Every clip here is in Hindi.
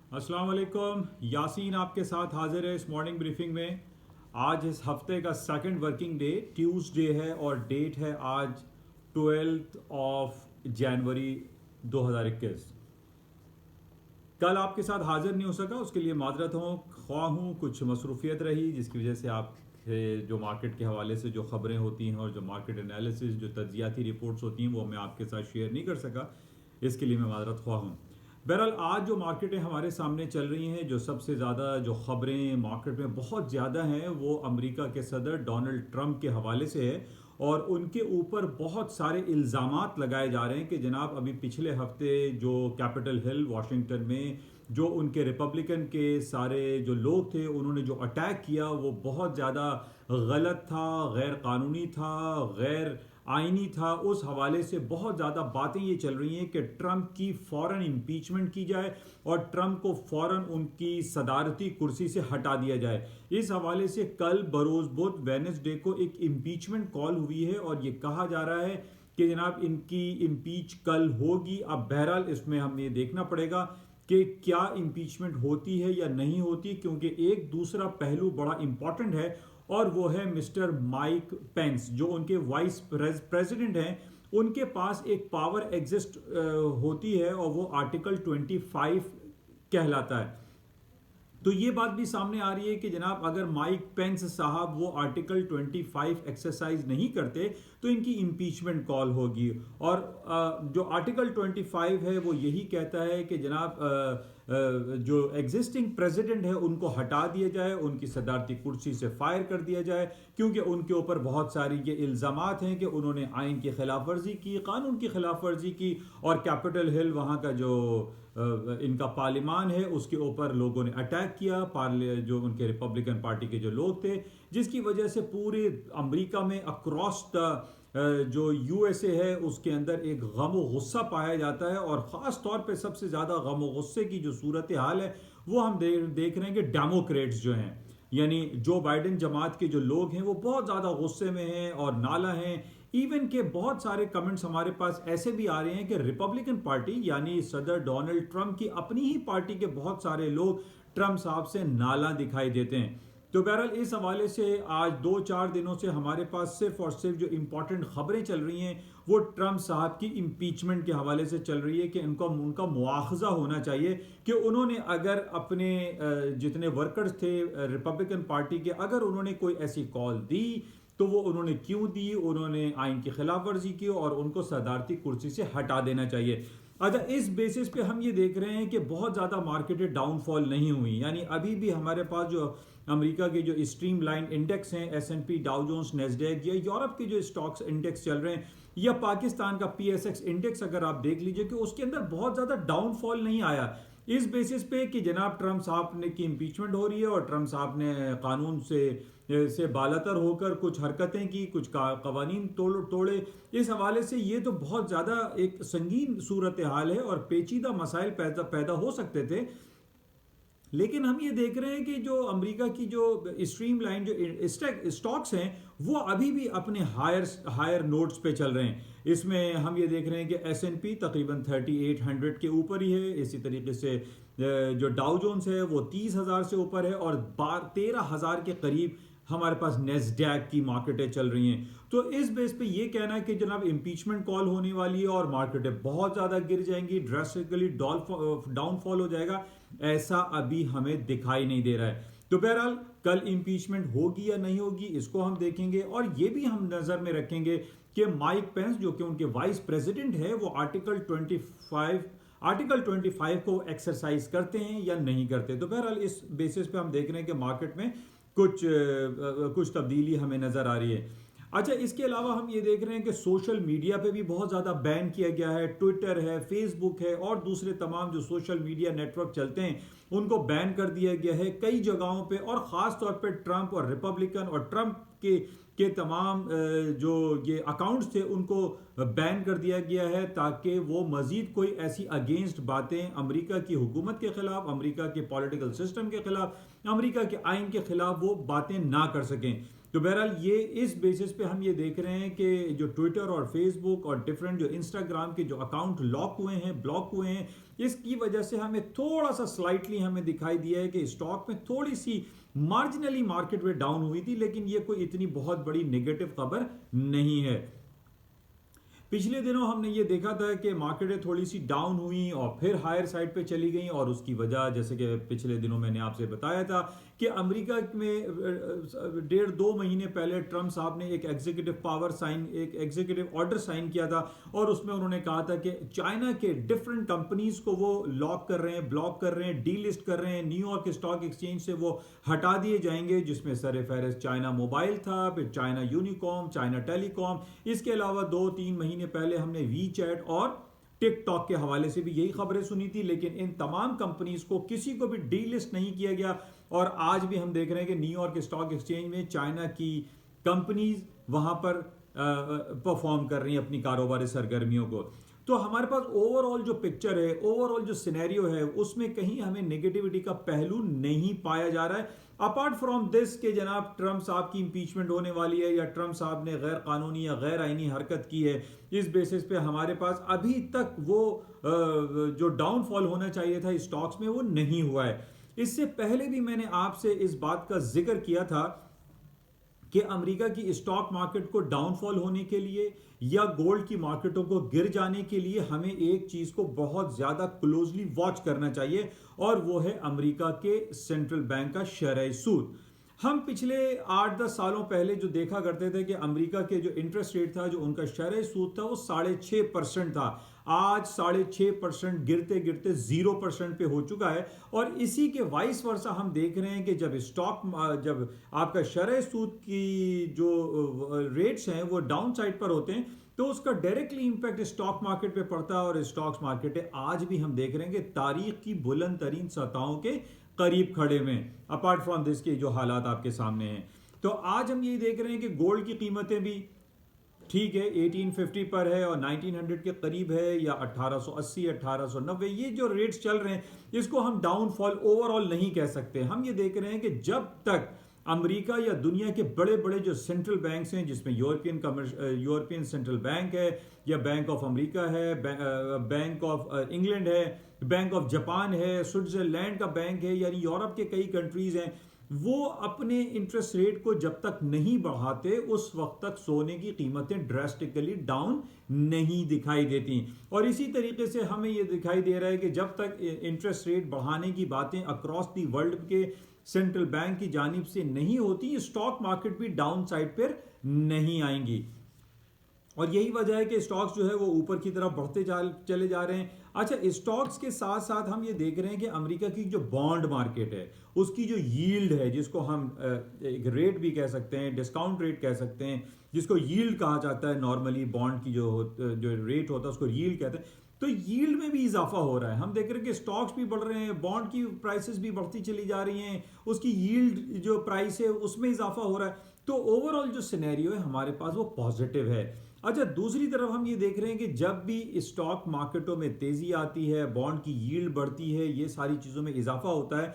अस्सलाम वालेकुम। यासीन आपके साथ हाजिर है इस मॉर्निंग ब्रीफिंग में। आज इस हफ्ते का सेकंड वर्किंग डे ट्यूसडे है और डेट है आज 12 जनवरी 2021। कल आपके साथ हाजिर नहीं हो सका, उसके लिए माजरत हूँ। कुछ मसरूफियत रही जिसकी वजह से आप जो मार्केट के हवाले से जो खबरें होती हैं और जो मार्केट एनालिसिस जो तज्जियाती रिपोर्ट्स होती हैं वो मैं आपके साथ शेयर नहीं कर सका। इसके लिए मैं माजरत हूँ। बहरहाल आज जो मार्केटें हमारे सामने चल रही हैं, जो सबसे ज़्यादा जो खबरें मार्केट में बहुत ज़्यादा हैं वो अमेरिका के सदर डोनाल्ड ट्रंप के हवाले से है। और उनके ऊपर बहुत सारे इल्ज़ामात लगाए जा रहे हैं कि जनाब अभी पिछले हफ्ते जो कैपिटल हिल वाशिंगटन में जो उनके रिपब्लिकन के सारे जो लोग थे उन्होंने जो अटैक किया वो बहुत ज़्यादा गलत था, गैर कानूनी था, गैर आईनी था। उस हवाले से बहुत ज़्यादा बातें ये चल रही हैं कि ट्रंप की फ़ौरन इम्पीचमेंट की जाए और ट्रंप को फ़ौरन उनकी सदारती कुर्सी से हटा दिया जाए। इस हवाले से कल बरोज़ बुध वेडनेसडे को एक इम्पीचमेंट कॉल हुई है और ये कहा जा रहा है कि जनाब इनकी इम्पीच कल होगी। अब बहरहाल इसमें हमें ये देखना पड़ेगा कि क्या इम्पीचमेंट होती है या नहीं होती, क्योंकि एक दूसरा पहलू बड़ा इंपॉर्टेंट है और वो है मिस्टर माइक पेंस जो उनके वाइस प्रेसिडेंट हैं। उनके पास एक पावर एग्जिस्ट होती है और वो आर्टिकल 25 कहलाता है। तो ये बात भी सामने आ रही है कि जनाब अगर माइक पेंस साहब वो आर्टिकल 25 एक्सरसाइज नहीं करते तो इनकी इम्पीचमेंट कॉल होगी। और जो आर्टिकल 25 है वो यही कहता है कि जनाब जो एग्जिस्टिंग प्रेसिडेंट है उनको हटा दिया जाए, उनकी सदारती कुर्सी से फायर कर दिया जाए, क्योंकि उनके ऊपर बहुत सारी ये इल्ज़ामात हैं कि उन्होंने आइन की खिलाफ वर्जी की, कानून की खिलाफ वर्जी की और कैपिटल हिल वहाँ का जो इनका पार्लिमान है उसके ऊपर लोगों ने अटैक किया, जो उनके रिपब्लिकन पार्टी के जो लोग थे, जिसकी वजह से पूरे अमेरिका में अक्रॉस द जो यूएसए है उसके अंदर एक गम व गुस्सा पाया जाता है। और ख़ास तौर पे सबसे ज़्यादा गम व गुस्से की जो सूरत हाल है वो हम देख रहे हैं कि डेमोक्रेट्स जो हैं यानी जो बाइडेन जमात के जो लोग हैं वो बहुत ज़्यादा गुस्से में हैं और नाला हैं। इवन के बहुत सारे कमेंट्स हमारे पास ऐसे भी आ रहे हैं कि रिपब्लिकन पार्टी यानी सदर डोनाल्ड ट्रंप की अपनी ही पार्टी के बहुत सारे लोग ट्रंप साहब से नाला दिखाई देते हैं। तो बहरहाल इस हवाले से आज 2-4 दिनों से हमारे पास सिर्फ और सिर्फ जो इंपॉर्टेंट खबरें चल रही हैं वो ट्रंप साहब की इम्पीचमेंट के हवाले से चल रही है कि उनका मुआवजा होना चाहिए कि उन्होंने अगर अपने जितने वर्कर्स थे रिपब्लिकन पार्टी के, अगर उन्होंने कोई ऐसी कॉल दी तो वो उन्होंने क्यों दी, उन्होंने आइन की खिलाफ वर्जी की और उनको सदारती कुर्सी से हटा देना चाहिए। अच्छा, इस बेसिस पे हम ये देख रहे हैं कि बहुत ज़्यादा मार्केटें डाउनफॉल नहीं हुई, यानी अभी भी हमारे पास जो अमेरिका के जो स्ट्रीम लाइन इंडेक्स हैं S&P, डाउ जोन्स, नेस्डैक या यूरोप के जो स्टॉक्स इंडेक्स चल रहे हैं या पाकिस्तान का PSX इंडेक्स अगर आप देख लीजिए कि उसके अंदर बहुत ज़्यादा डाउनफॉल नहीं आया। इस बेसिस पे कि जनाब ट्रंप साहब ने की इम्पीचमेंट हो रही है और ट्रंप साहब ने कानून से बालातर होकर कुछ हरकतें की, कुछ कवानीन तोड़े। इस हवाले से ये तो बहुत ज़्यादा एक संगीन सूरत हाल है और पेचीदा मसाइल पैदा हो सकते थे। लेकिन हम ये देख रहे हैं कि जो अमेरिका की जो स्ट्रीम लाइन जो स्टॉक्स हैं वो अभी भी अपने हायर नोट्स पे चल रहे हैं। इसमें हम ये देख रहे हैं कि S&P तकरीबन 3800 के ऊपर ही है। इसी तरीके से जो डाउ जोन्स है वो 30,000 से ऊपर है और 13,000 के करीब हमारे पास नेस्डैक की मार्केटें चल रही हैं। तो इस बेस पे ये कहना है कि जनाब इम्पीचमेंट कॉल होने वाली है और मार्केटें बहुत ज़्यादा गिर जाएंगी, ड्रास्टिकली डाउनफॉल हो जाएगा, ऐसा अभी हमें दिखाई नहीं दे रहा है। तो बहरहाल कल इम्पीचमेंट होगी या नहीं होगी इसको हम देखेंगे और ये भी हम नज़र में रखेंगे कि माइक पेंस जो कि उनके वाइस प्रेसिडेंट है वो आर्टिकल 25 को एक्सरसाइज करते हैं या नहीं करते। तो बहरहाल इस बेसिस पे हम देख रहे हैं कि मार्केट में कुछ तब्दीली हमें नज़र आ रही है। अच्छा, इसके अलावा हम ये देख रहे हैं कि सोशल मीडिया पे भी बहुत ज़्यादा बैन किया गया है। ट्विटर है, फेसबुक है और दूसरे तमाम जो सोशल मीडिया नेटवर्क चलते हैं उनको बैन कर दिया गया है कई जगहों पे और ख़ास तौर पे ट्रंप और रिपब्लिकन और ट्रंप के तमाम जो ये अकाउंट्स थे उनको बैन कर दिया गया है ताकि वो मज़ीद कोई ऐसी अगेंस्ट बातें अमेरिका की हुकूमत के ख़िलाफ़, अमेरिका के पॉलिटिकल सिस्टम के ख़िलाफ़, अमेरिका के आइन के ख़िलाफ़ वो बातें ना कर सकें। तो बहरहाल ये इस बेसिस पे हम ये देख रहे हैं कि जो ट्विटर और फेसबुक और डिफरेंट जो इंस्टाग्राम के जो अकाउंट लॉक हुए हैं, ब्लॉक हुए हैं, इसकी वजह से हमें थोड़ा सा स्लाइटली हमें दिखाई दिया है कि स्टॉक में थोड़ी सी मार्जिनली मार्केट में डाउन हुई थी, लेकिन ये कोई इतनी बहुत बड़ी नेगेटिव खबर नहीं है। पिछले दिनों हमने ये देखा था कि मार्केटें थोड़ी सी डाउन हुई और फिर हायर साइड पे चली गई, और उसकी वजह जैसे कि पिछले दिनों मैंने आपसे बताया था कि अमेरिका में 1.5-2 महीने पहले ट्रम्प साहब ने एक एग्जीक्यूटिव ऑर्डर साइन किया था, और उसमें उन्होंने कहा था कि चाइना के डिफरेंट कंपनीज को वो लॉक कर रहे हैं, ब्लॉक कर रहे हैं, डीलिस्ट कर रहे हैं, न्यूयॉर्क स्टॉक एक्सचेंज से वो हटा दिए जाएंगे, जिसमें सरफहरिस्त चाइना मोबाइल था, फिर चाइना यूनिकॉम, चाइना टेलीकॉम। इसके अलावा 2-3 महीने पहले हमने वीचैट और टिकटॉक के हवाले से भी यही खबरें सुनी थी, लेकिन इन तमाम कंपनीज को किसी को भी डीलिस्ट नहीं किया गया। और आज भी हम देख रहे हैं कि न्यूयॉर्क स्टॉक एक्सचेंज में चाइना की कंपनीज वहां पर परफॉर्म कर रही हैं अपनी कारोबारी सरगर्मियों को। तो हमारे पास ओवरऑल जो पिक्चर है, ओवरऑल जो सिनेरियो है, उसमें कहीं हमें नेगेटिविटी का पहलू नहीं पाया जा रहा है, अपार्ट फ्रॉम दिस के जनाब ट्रम्प साहब की इंपीचमेंट होने वाली है, या ट्रम्प साहब ने गैर कानूनी या गैर आईनी हरकत की है। इस बेसिस पे हमारे पास अभी तक वो जो डाउनफॉल होना चाहिए था स्टॉक्स में, वो नहीं हुआ है। इससे पहले भी मैंने आपसे इस बात का जिक्र किया था कि अमेरिका की स्टॉक मार्केट को डाउनफॉल होने के लिए या गोल्ड की मार्केटों को गिर जाने के लिए हमें एक चीज को बहुत ज्यादा क्लोजली वॉच करना चाहिए, और वो है अमेरिका के सेंट्रल बैंक का शरह सूद। हम पिछले 8-10 सालों पहले जो देखा करते थे कि अमेरिका के जो इंटरेस्ट रेट था, जो उनका शरह सूद था, वो 6.5% था। आज 6.5% गिरते गिरते 0% पे हो चुका है, और इसी के वाइस वर्सा हम देख रहे हैं कि जब आपका शरह सूद की जो रेट्स हैं वो डाउन साइड पर होते हैं, तो उसका डायरेक्टली इंपैक्ट स्टॉक मार्केट पे पड़ता है, और स्टॉक मार्केट आज भी हम देख रहे हैं कि तारीख की बुलंद तरीन सतहों के करीब खड़े में, अपार्ट फ्रॉम दिस के जो हालात आपके सामने हैं। तो आज हम ये देख रहे हैं कि गोल्ड की कीमतें भी ठीक है 1850 पर है और 1900 के करीब है, या 1880, 1890, ये जो रेट्स चल रहे हैं, इसको हम डाउनफॉल ओवरऑल नहीं कह सकते। हम ये देख रहे हैं कि जब तक अमेरिका या दुनिया के बड़े बड़े जो सेंट्रल बैंक्स हैं, जिसमें यूरोपियन सेंट्रल बैंक है, या बैंक ऑफ अमेरिका है, बैंक ऑफ इंग्लैंड है, बैंक ऑफ जापान है, स्विट्जरलैंड का बैंक है, यानी यूरोप के कई कंट्रीज हैं, वो अपने इंटरेस्ट रेट को जब तक नहीं बढ़ाते, उस वक्त तक सोने की कीमतें ड्रास्टिकली डाउन नहीं दिखाई देती। और इसी तरीके से हमें यह दिखाई दे रहा है कि जब तक इंटरेस्ट रेट बढ़ाने की बातें अक्रॉस दी वर्ल्ड के सेंट्रल बैंक की जानिब से नहीं होती, स्टॉक मार्केट भी डाउन साइड पर नहीं आएंगी। और यही वजह है कि स्टॉक्स जो है वो ऊपर की तरफ बढ़ते चले जा रहे हैं। अच्छा, स्टॉक्स के साथ साथ हम ये देख रहे हैं कि अमेरिका की जो बॉन्ड मार्केट है, उसकी जो यील्ड है, जिसको हम एक रेट भी कह सकते हैं, डिस्काउंट रेट कह सकते हैं, जिसको यील्ड कहा जाता है, नॉर्मली बॉन्ड की जो रेट होता है उसको यील्ड कहते हैं, तो यील्ड में भी इजाफा हो रहा है। हम देख रहे हैं कि स्टॉक्स भी बढ़ रहे हैं, बॉन्ड की प्राइसेस भी बढ़ती चली जा रही हैं, उसकी यील्ड जो प्राइस है उसमें इजाफा हो रहा है। तो ओवरऑल जो सिनेरियो है हमारे पास वो पॉजिटिव है। अच्छा, दूसरी तरफ हम ये देख रहे हैं कि जब भी स्टॉक मार्केटों में तेजी आती है, बॉन्ड की यील्ड बढ़ती है, ये सारी चीजों में इजाफा होता है,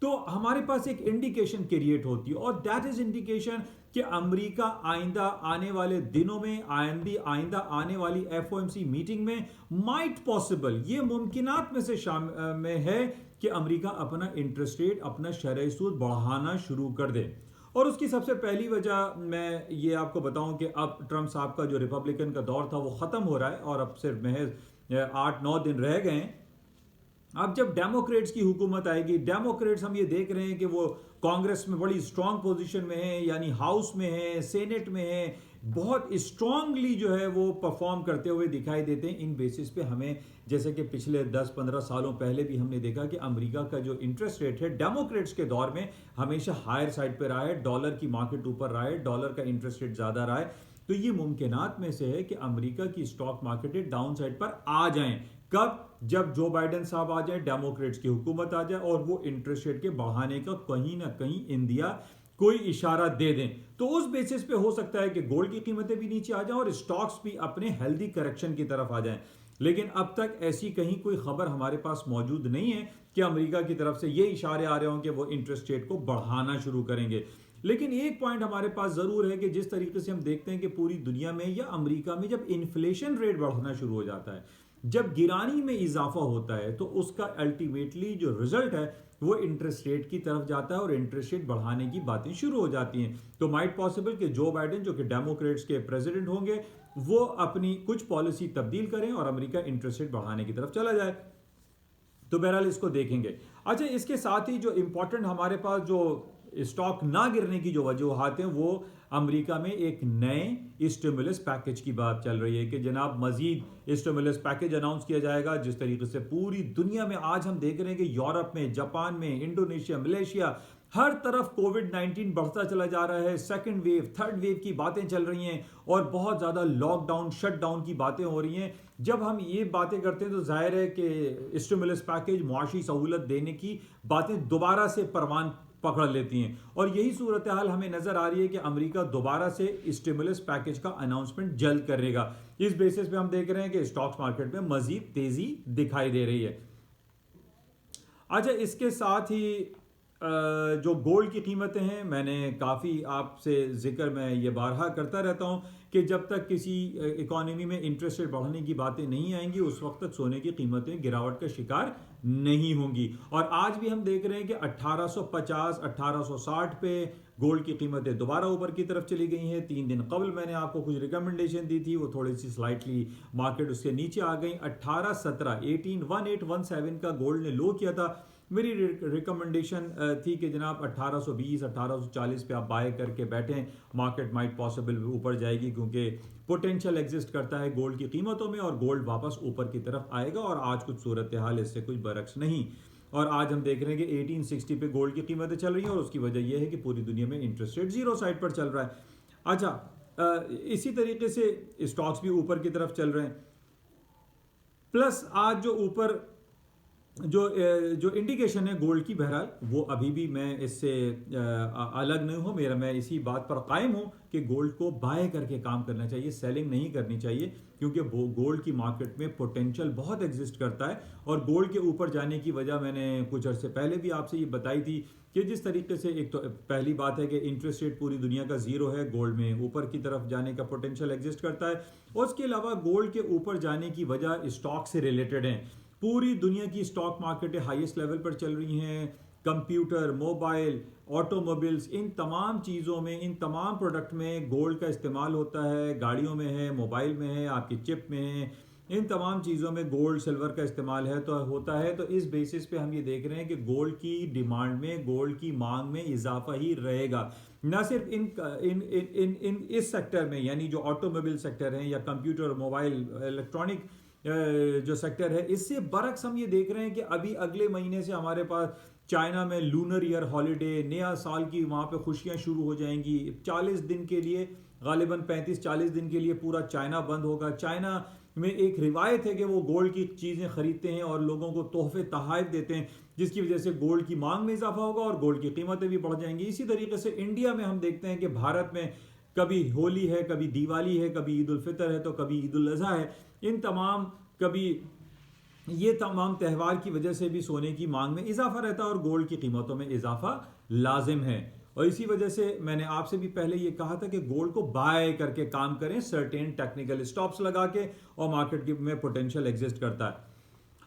तो हमारे पास एक इंडिकेशन क्रिएट होती है, और दैट इज इंडिकेशन कि अमेरिका आइंदा आने वाले दिनों में, आइंदा आने वाली FOMC मीटिंग में माइट पॉसिबल, ये मुमकिनात में से में है कि अमेरिका अपना इंटरेस्ट रेट, अपना शरह सूद बढ़ाना शुरू कर दे। और उसकी सबसे पहली वजह मैं ये आपको बताऊं कि अब ट्रम्प साहब का जो रिपब्लिकन का दौर था वो खत्म हो रहा है, और अब सिर्फ महज 8-9 दिन रह गए हैं। अब जब डेमोक्रेट्स की हुकूमत आएगी, डेमोक्रेट्स हम ये देख रहे हैं कि वो कांग्रेस में बड़ी स्ट्रांग पोजीशन में है, यानी हाउस में है, सेनेट में है, बहुत स्ट्रांगली जो है वो परफॉर्म करते हुए दिखाई देते हैं। इन बेसिस पे हमें, जैसे कि पिछले 10-15 सालों पहले भी हमने देखा कि अमेरिका का जो इंटरेस्ट रेट है डेमोक्रेट्स के दौर में हमेशा हायर साइड पे रहा है, डॉलर की मार्केट ऊपर रहा है, डॉलर का इंटरेस्ट रेट ज्यादा रहा है। तो ये मुमकिनात में से है कि अमेरिका की स्टॉक मार्केट डाउन साइड पर आ जाएं। कब? जब जो बाइडेन साहब आ जाए, डेमोक्रेट्स की हुकूमत आ जाए, और वो इंटरेस्ट रेट के बढ़ाने का कहीं ना कहीं इंडिया कोई इशारा दे दें, तो उस बेसिस पे हो सकता है कि गोल्ड की कीमतें भी नीचे आ जाएं और स्टॉक्स भी अपने हेल्दी करेक्शन की तरफ आ जाएं। लेकिन अब तक ऐसी कहीं कोई खबर हमारे पास मौजूद नहीं है कि अमेरिका की तरफ से ये इशारे आ रहे हों कि वो इंटरेस्ट रेट को बढ़ाना शुरू करेंगे। लेकिन एक पॉइंट हमारे पास ज़रूर है कि जिस तरीके से हम देखते हैं कि पूरी दुनिया में या अमेरिका में जब इन्फ्लेशन रेट बढ़ना शुरू हो जाता है, जब गिरानी में इजाफा होता है, तो उसका अल्टीमेटली जो रिजल्ट है वो इंटरेस्ट रेट की तरफ जाता है और इंटरेस्ट रेट बढ़ाने की बातें शुरू हो जाती हैं। तो माइट पॉसिबल कि जो बाइडेन, जो कि डेमोक्रेट्स के प्रेसिडेंट होंगे, वो अपनी कुछ पॉलिसी तब्दील करें और अमेरिका इंटरेस्ट रेट बढ़ाने की तरफ चला जाए। तो बहरहाल इसको देखेंगे। अच्छा, इसके साथ ही जो इंपॉर्टेंट हमारे पास जो स्टॉक ना गिरने की जो वजूहात हैं, वो अमेरिका में एक नए स्टिमुलस पैकेज की बात चल रही है कि जनाब मजीद स्टिमुलस पैकेज अनाउंस किया जाएगा। जिस तरीके से पूरी दुनिया में आज हम देख रहे हैं कि यूरोप में, जापान में, इंडोनेशिया, मलेशिया, हर तरफ कोविड-19 बढ़ता चला जा रहा है। सेकंड वेव, थर्ड वेव की बातें चल रही हैं और बहुत ज़्यादा लॉकडाउन, शटडाउन की बातें हो रही हैं। जब हम ये बातें करते हैं तो जाहिर है कि स्टिमुलस पैकेज, मुआशी सहूलत देने की बातें दोबारा से परवान पकड़ लेती हैं और यही सूरत हाल हमें नजर आ रही है कि अमेरिका दोबारा से स्टिमुलस पैकेज का अनाउंसमेंट जल्द करेगा। इस बेसिस पे हम देख रहे हैं कि स्टॉक्स मार्केट में मजीद तेजी दिखाई दे रही है। अच्छा, इसके साथ ही जो गोल्ड की कीमतें हैं, मैंने काफ़ी आपसे जिक्र मैं ये बारहा करता रहता हूँ कि जब तक किसी इकॉनमी में इंटरेस्ट रेट बढ़ने की बातें नहीं आएंगी, उस वक्त तक सोने की कीमतें गिरावट का शिकार नहीं होंगी। और आज भी हम देख रहे हैं कि 1850, 1860 पे गोल्ड की कीमतें दोबारा ऊपर की तरफ चली गई हैं। 3 दिन कबल मैंने आपको कुछ रिकमेंडेशन दी थी, वो थोड़ी सी स्लाइटली मार्केट उसके नीचे आ गई। 1817, 1817 का गोल्ड ने लो किया था। मेरी रिकमेंडेशन थी कि जनाब 1820, 1840 पे आप बाय करके बैठें, मार्केट माइट पॉसिबल ऊपर जाएगी क्योंकि पोटेंशियल एग्जिस्ट करता है गोल्ड की कीमतों में और गोल्ड वापस ऊपर की तरफ आएगा। और आज कुछ सूरत हाल इससे कुछ बरक्स नहीं। और आज हम देख रहे हैं कि 1860 पे गोल्ड की कीमतें चल रही हैं और उसकी वजह यह है कि पूरी दुनिया में इंटरेस्ट रेट जीरो साइड पर चल रहा है। अच्छा, इसी तरीके से स्टॉक्स भी ऊपर की तरफ चल रहे हैं। प्लस आज जो ऊपर जो इंडिकेशन है गोल्ड की, बहरहाल वो अभी भी मैं इससे अलग नहीं हूं। मैं इसी बात पर कायम हूं कि गोल्ड को बाय करके काम करना चाहिए, सेलिंग नहीं करनी चाहिए, क्योंकि गोल्ड की मार्केट में पोटेंशियल बहुत एग्जिस्ट करता है। और गोल्ड के ऊपर जाने की वजह मैंने कुछ अर्से पहले भी आपसे ये बताई थी कि जिस तरीके से, एक तो पहली बात है कि इंटरेस्ट रेट पूरी दुनिया का जीरो है, गोल्ड में ऊपर की तरफ जाने का पोटेंशियल एग्जिस्ट करता है। और उसके अलावा गोल्ड के ऊपर जाने की वजह स्टॉक से रिलेटेड है। पूरी दुनिया की स्टॉक मार्केटें हाईएस्ट लेवल पर चल रही हैं। कंप्यूटर, मोबाइल, ऑटोमोबाइल्स, इन तमाम चीज़ों में, इन तमाम प्रोडक्ट में गोल्ड का इस्तेमाल होता है। गाड़ियों में है, मोबाइल में है, आपकी चिप में है, इन तमाम चीज़ों में गोल्ड, सिल्वर का इस्तेमाल है तो होता है। तो इस बेसिस पे हम ये देख रहे हैं कि गोल्ड की डिमांड में, गोल्ड की मांग में इजाफा ही रहेगा। ना सिर्फ इन इन इन इन, इन इस सेक्टर में, यानी जो ऑटोमोबाइल सेक्टर है या कंप्यूटर, मोबाइल, इलेक्ट्रॉनिक जो सेक्टर है, इससे बरक्स हम ये देख रहे हैं कि अभी अगले महीने से हमारे पास चाइना में लूनर ईयर हॉलीडे, नया साल की वहाँ पे खुशियाँ शुरू हो जाएंगी। 40 दिन के लिए, गालिबन 35-40 दिन के लिए पूरा चाइना बंद होगा। चाइना में एक रिवायत है कि वो गोल्ड की चीज़ें खरीदते हैं और लोगों को तोहफे तोहफे देते हैं, जिसकी वजह से गोल्ड की मांग में इजाफा होगा और गोल्ड की कीमतें भी बढ़ जाएंगी। इसी तरीके से इंडिया में हम देखते हैं कि भारत में कभी होली है, कभी दिवाली है, कभी ईद उल फितर है, तो कभी ईद उल अजहा है। इन तमाम, कभी ये तमाम त्यौहार की वजह से भी सोने की मांग में इजाफा रहता है और गोल्ड की कीमतों में इजाफा लाजिम है। और इसी वजह से मैंने आपसे भी पहले ये कहा था कि गोल्ड को बाय करके काम करें, सर्टेन टेक्निकल स्टॉप्स लगा के, और मार्केट में पोटेंशियल एग्जिस्ट करता है।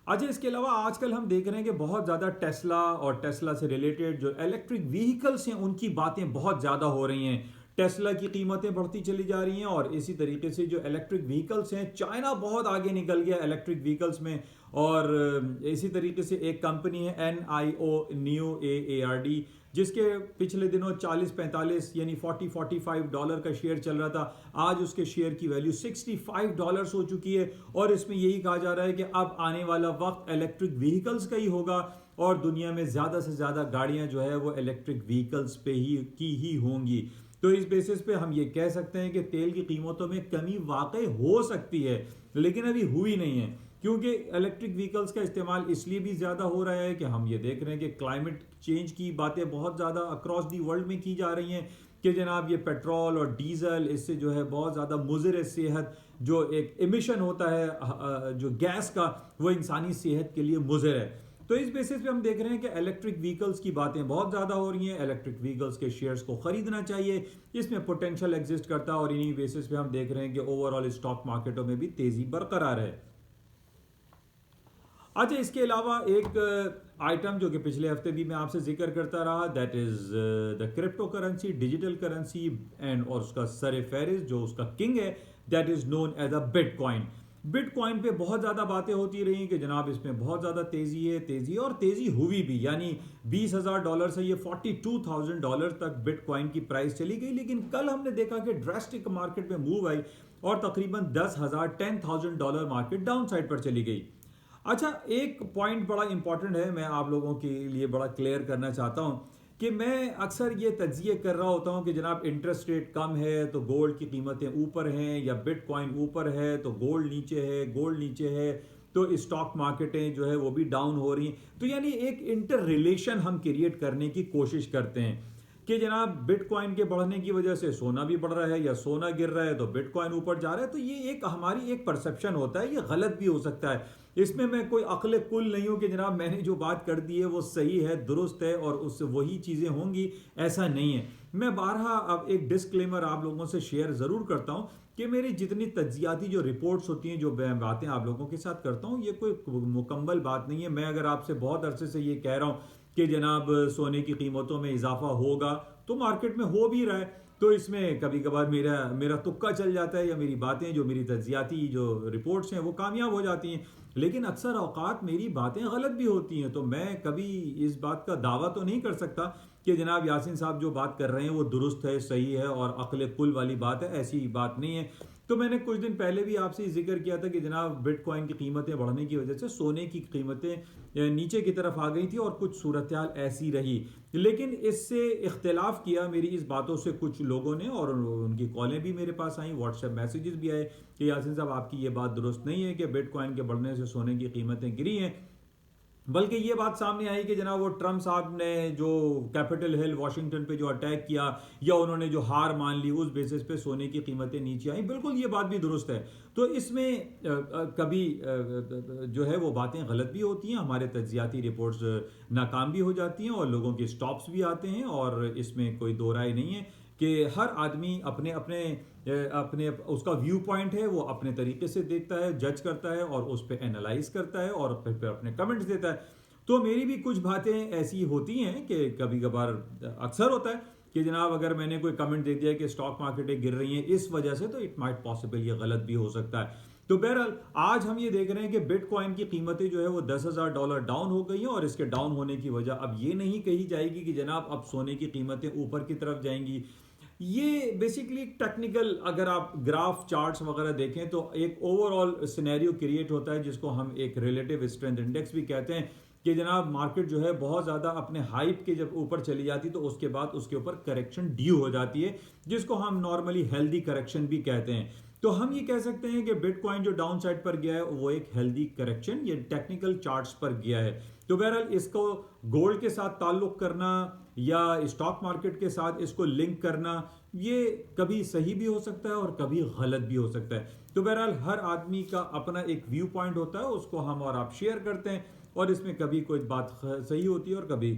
अच्छा, इसके अलावा आजकल हम देख रहे हैं कि बहुत ज़्यादा टेस्ला और टेस्ला से रिलेटेड जो इलेक्ट्रिक व्हीकल्स हैं उनकी बातें बहुत ज़्यादा हो रही हैं। टेस्ला की कीमतें बढ़ती चली जा रही हैं और इसी तरीके से जो इलेक्ट्रिक व्हीकल्स हैं, चाइना बहुत आगे निकल गया इलेक्ट्रिक व्हीकल्स में। और इसी तरीके से एक कंपनी है NIO, न्यू AARD, जिसके पिछले दिनों 40-45 यानी $40-45 का शेयर चल रहा था। आज उसके शेयर की वैल्यू $65 हो चुकी है और इसमें यही कहा जा रहा है कि अब आने वाला वक्त इलेक्ट्रिक व्हीकल्स का ही होगा और दुनिया में ज़्यादा से ज़्यादा गाड़ियाँ जो है वो इलेक्ट्रिक व्हीकल्स पे ही होंगी। तो इस बेसिस पे हम ये कह सकते हैं कि तेल की कीमतों में कमी वाकई हो सकती है, लेकिन अभी हुई नहीं है, क्योंकि इलेक्ट्रिक व्हीकल्स का इस्तेमाल इसलिए भी ज़्यादा हो रहा है कि हम ये देख रहे हैं कि क्लाइमेट चेंज की बातें बहुत ज़्यादा अक्रॉस दी वर्ल्ड में की जा रही हैं कि जनाब ये पेट्रोल और डीजल, इससे जो है बहुत ज़्यादा मुज़र सेहत, जो एक इमिशन होता है जो गैस का, वो इंसानी सेहत के लिए मुज़र है। तो इस बेसिस पे हम देख रहे हैं कि इलेक्ट्रिक व्हीकल्स की बातें बहुत ज़्यादा हो रही हैं, इलेक्ट्रिक व्हीकल्स के शेयर्स को खरीदना चाहिए, इसमें पोटेंशियल एग्जिस्ट करता है और इन्हीं बेसिस पे हम देख रहे हैं कि ओवरऑल स्टॉक मार्केटों में भी तेज़ी बरकरार है। अच्छा, इसके अलावा एक आइटम जो कि पिछले हफ्ते भी मैं आपसे जिक्र करता रहा, that is the crypto currency, digital currency, and और उसका सर फहरिस्त जो उसका किंग है, that is known as a bitcoin. Bitcoin पे बहुत ज़्यादा बातें होती रही कि जनाब इसमें बहुत ज़्यादा तेज़ी और तेज़ी हुई भी, यानी $20,000 से ये $42,000 तक बिटकॉइन की प्राइस चली गई। लेकिन कल हमने देखा कि ड्रास्टिक मार्केट में मूव आई और तकरीबन $10,000 मार्केट डाउन साइड पर चली गई। अच्छा, एक पॉइंट बड़ा इंपॉर्टेंट है, मैं आप लोगों के लिए बड़ा क्लियर करना चाहता हूं कि मैं अक्सर ये तज्जिए कर रहा होता हूं कि जनाब इंटरेस्ट रेट कम है तो गोल्ड की कीमतें ऊपर हैं, या बिटकॉइन ऊपर है तो गोल्ड नीचे है तो स्टॉक मार्केटें जो है वो भी डाउन हो रही हैं। तो यानी एक इंटर रिलेशन हम क्रिएट करने की कोशिश करते हैं कि जनाब बिटकॉइन के बढ़ने की वजह से सोना भी बढ़ रहा है, या सोना गिर रहा है तो बिटकॉइन ऊपर जा रहा है। तो ये एक हमारी एक परसेप्शन होता है, ये गलत भी हो सकता है। इसमें मैं कोई अक्ल कुल नहीं हूं कि जनाब मैंने जो बात कर दी है वो सही है, दुरुस्त है और उससे वही चीज़ें होंगी, ऐसा नहीं है। मैं बारहा अब एक डिस्क्लेमर आप लोगों से शेयर ज़रूर करता हूं कि मेरी जितनी तज्जियाती जो रिपोर्ट्स होती हैं, जो बातें आप लोगों के साथ करता हूं, ये कोई मुकम्मल बात नहीं है। मैं अगर आपसे बहुत अरसे से ये कह रहा हूं कि जनाब सोने की कीमतों में इजाफा होगा, तो मार्केट में हो भी रहा है, तो इसमें कभी कभार मेरा मेरा तुक्का चल जाता है, या मेरी बातें जो मेरी तज्जियाती जो रिपोर्ट्स हैं वो कामयाब हो जाती हैं। लेकिन अक्सर औकात मेरी बातें गलत भी होती हैं, तो मैं कभी इस बात का दावा तो नहीं कर सकता कि जनाब यासीन साहब जो बात कर रहे हैं वो दुरुस्त है, सही है और अक्ल कुल वाली बात है, ऐसी बात नहीं है। तो मैंने कुछ दिन पहले भी आपसे जिक्र किया था कि जनाब बिटकॉइन की कीमतें बढ़ने की वजह से सोने की कीमतें नीचे की तरफ आ गई थी और कुछ सूरत हाल ऐसी रही। लेकिन इससे इख्तिलाफ किया मेरी इस बातों से कुछ लोगों ने, और उनकी कॉलें भी मेरे पास आई, व्हाट्सएप मैसेजेस भी आए कि यासीन साहब आपकी ये बात दुरुस्त नहीं है कि बिटकॉइन के बढ़ने से सोने की कीमतें गिरी हैं। बल्कि ये बात सामने आई कि जनाब वो ट्रम्प साहब ने जो कैपिटल हिल वाशिंगटन पे जो अटैक किया, या उन्होंने जो हार मान ली, उस बेसिस पे सोने की कीमतें नीचे आई। बिल्कुल ये बात भी दुरुस्त है। तो इसमें कभी जो है वो बातें गलत भी होती हैं, हमारे तज्जियाती रिपोर्ट्स नाकाम भी हो जाती हैं और लोगों के स्टॉप्स भी आते हैं, और इसमें कोई दो राय नहीं है कि हर आदमी अपने अपने अपने उसका व्यू पॉइंट है, वो अपने तरीके से देखता है, जज करता है और उस पर एनालाइज करता है और फिर अपने कमेंट्स देता है। तो मेरी भी कुछ बातें ऐसी होती हैं कि कभी कभार अक्सर होता है कि जनाब अगर मैंने कोई कमेंट दे दिया कि स्टॉक मार्केटें गिर रही हैं इस वजह से, तो इट माइट पॉसिबल ये गलत भी हो सकता है। तो बहरहाल आज हम ये देख रहे हैं कि बिटकॉइन की कीमतें जो है वो $10,000 डाउन हो गई हैं, और इसके डाउन होने की वजह अब ये नहीं कही जाएगी कि जनाब अब सोने की कीमतें ऊपर की तरफ जाएंगी। ये बेसिकली टेक्निकल, अगर आप ग्राफ चार्ट्स वगैरह देखें तो एक ओवरऑल सिनेरियो क्रिएट होता है जिसको हम एक रिलेटिव स्ट्रेंथ इंडेक्स भी कहते हैं कि जनाब मार्केट जो है बहुत ज़्यादा अपने हाइप के जब ऊपर चली जाती तो उसके बाद उसके ऊपर करेक्शन ड्यू हो जाती है, जिसको हम नॉर्मली हेल्दी करेक्शन भी कहते हैं। तो हम ये कह सकते हैं कि बिटकॉइन जो डाउन साइड पर गया है वो एक हेल्दी करेक्शन ये टेक्निकल चार्ट्स पर गया है। तो बहरहाल इसको गोल्ड के साथ ताल्लुक करना या स्टॉक मार्केट के साथ इसको लिंक करना, ये कभी सही भी हो सकता है और कभी गलत भी हो सकता है। तो बहरहाल हर आदमी का अपना एक व्यू पॉइंट होता है, उसको हम और आप शेयर करते हैं, और इसमें कभी कोई बात सही होती है और कभी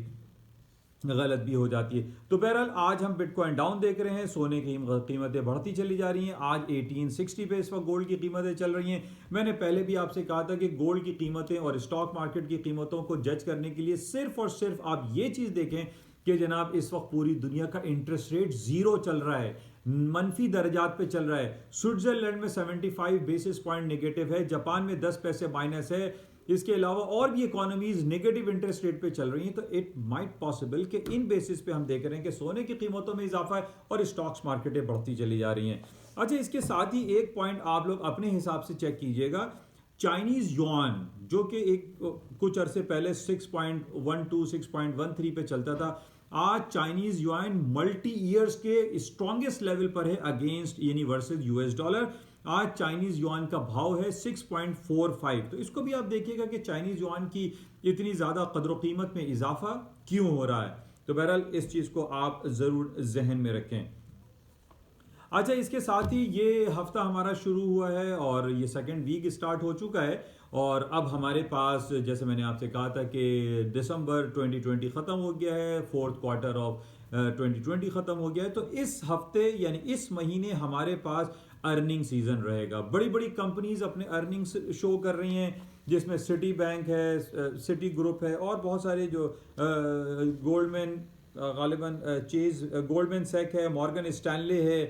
गलत भी हो जाती है। तो बहरहाल आज हम बिटकॉइन डाउन देख रहे हैं, सोने की कीमतें बढ़ती चली जा रही हैं। आज 1860 पे इस वक्त गोल्ड की कीमतें चल रही हैं। मैंने पहले भी आपसे कहा था कि गोल्ड की कीमतें और स्टॉक मार्केट की कीमतों को जज करने के लिए सिर्फ और सिर्फ आप ये चीज़ देखें कि जनाब इस वक्त पूरी दुनिया का इंटरेस्ट रेट जीरो चल रहा है, मनफी दर्जात पे चल रहा है। स्विट्जरलैंड में 75 बेसिस पॉइंट नेगेटिव है, जापान में 10 पैसे माइनस है, इसके अलावा और भी इकोनॉमीज नेगेटिव इंटरेस्ट रेट पे चल रही हैं। तो इट माइट पॉसिबल कि इन बेसिस पे हम देख रहे हैं कि सोने की कीमतों में इजाफा है और स्टॉक्स मार्केटें बढ़ती चली जा रही हैं। अच्छा, इसके साथ ही एक पॉइंट आप लोग अपने हिसाब से चेक कीजिएगा, चाइनीज युआन जो कि एक कुछ अरसे पहले 6.12 6.13 पे चलता था, आज चाइनीज युआन मल्टी ईयर्स के स्ट्रॉन्गेस्ट लेवल पर है अगेंस्ट यानी वर्सेस यूएस डॉलर। आज चाइनीज युआन का भाव है 6.45। तो इसको भी आप देखिएगा कि चाइनीज युआन की इतनी ज्यादा कदर कीमत में इजाफा क्यों हो रहा है। तो बहरहाल इस चीज को आप जरूर जहन में रखें। अच्छा, इसके साथ ही ये हफ्ता हमारा शुरू हुआ है और ये सेकेंड वीक स्टार्ट हो चुका है, और अब हमारे पास, जैसे मैंने आपसे कहा था कि दिसंबर 2020 ख़त्म हो गया है, फोर्थ क्वार्टर ऑफ 2020 ख़त्म हो गया है, तो इस हफ्ते यानी इस महीने हमारे पास अर्निंग सीजन रहेगा। बड़ी बड़ी कंपनीज अपने अर्निंग्स शो कर रही हैं, जिसमें सिटी बैंक है, सिटी ग्रुप है, और बहुत सारे जो गोल्डमैन, गालिबन चेज, गोल्डमैन सेक है, मॉर्गन स्टैनले है,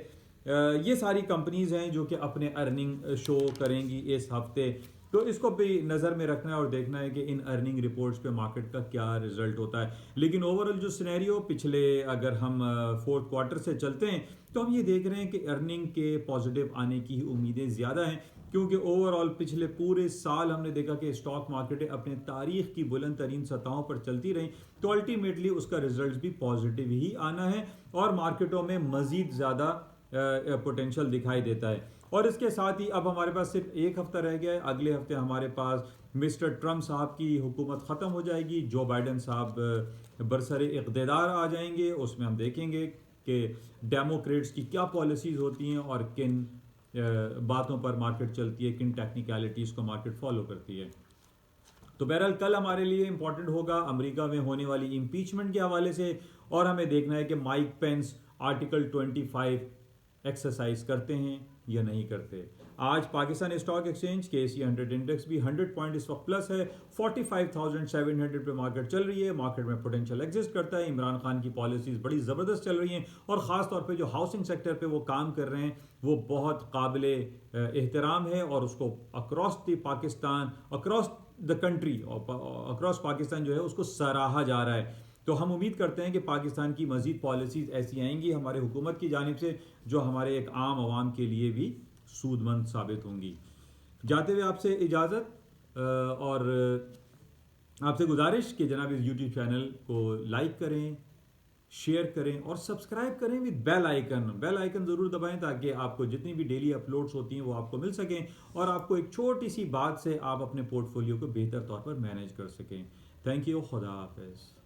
ये सारी कंपनीज हैं जो कि अपने अर्निंग शो करेंगी इस हफ्ते। तो इसको भी नज़र में रखना है और देखना है कि इन अर्निंग रिपोर्ट्स पे मार्केट का क्या रिजल्ट होता है। लेकिन ओवरऑल जो सिनेरियो पिछले, अगर हम फोर्थ क्वार्टर से चलते हैं, तो हम ये देख रहे हैं कि अर्निंग के पॉजिटिव आने की उम्मीदें ज़्यादा हैं, क्योंकि ओवरऑल पिछले पूरे साल हमने देखा कि स्टॉक मार्केटें अपने तारीख की बुलंद तरीन सतहों पर चलती रहीं, तो अल्टीमेटली उसका रिजल्ट भी पॉजिटिव ही आना है और मार्केटों में मज़ीद ज़्यादा पोटेंशियल दिखाई देता है। और इसके साथ ही अब हमारे पास सिर्फ एक हफ्ता रह गया है। अगले हफ्ते हमारे पास मिस्टर ट्रम्प साहब की हुकूमत ख़त्म हो जाएगी, जो बाइडन साहब बरसरे इक़्तिदार आ जाएंगे। उसमें हम देखेंगे कि डेमोक्रेट्स की क्या पॉलिसीज़ होती हैं और किन बातों पर मार्केट चलती है, किन टेक्निकलिटीज़ को मार्केट फॉलो करती है। तो बहरहाल कल हमारे लिए इंपॉर्टेंट होगा अमेरिका में होने वाली इम्पीचमेंट के हवाले से, और हमें देखना है कि माइक पेंस आर्टिकल 25 एक्सरसाइज करते हैं या नहीं करते। आज Pakistan stock exchange KSE 100 index भी 100 पॉइंट इस वक्त प्लस है, 45,700 पे मार्केट चल रही है। मार्केट में पोटेंशियल एग्जिस्ट करता है। इमरान खान की पॉलिसीज बड़ी ज़बरदस्त चल रही हैं, और ख़ास तौर पे जो हाउसिंग सेक्टर पे वो काम कर रहे हैं वो बहुत काबिले एहतराम है, और उसको across the Pakistan, across the country, across Pakistan जो है उसको सराहा जा रहा है। तो हम उम्मीद करते हैं कि पाकिस्तान की मज़ीद पॉलिसीज़ ऐसी आएंगी हमारे हुकूमत की जानिब से, जो हमारे एक आम आवाम के लिए भी सूदमंद साबित होंगी। जाते हुए आपसे इजाज़त, और आपसे गुजारिश कि जनाब इस यूट्यूब चैनल को लाइक करें, शेयर करें और सब्सक्राइब करें विद बेल आइकन ज़रूर दबाएं, ताकि आपको जितनी भी डेली अपलोड्स होती हैं वो आपको मिल सकें, और आपको एक छोटी सी बात से आप अपने पोर्टफोलियो को बेहतर तौर पर मैनेज कर सकें। Thank you. खुदा हाफिज़।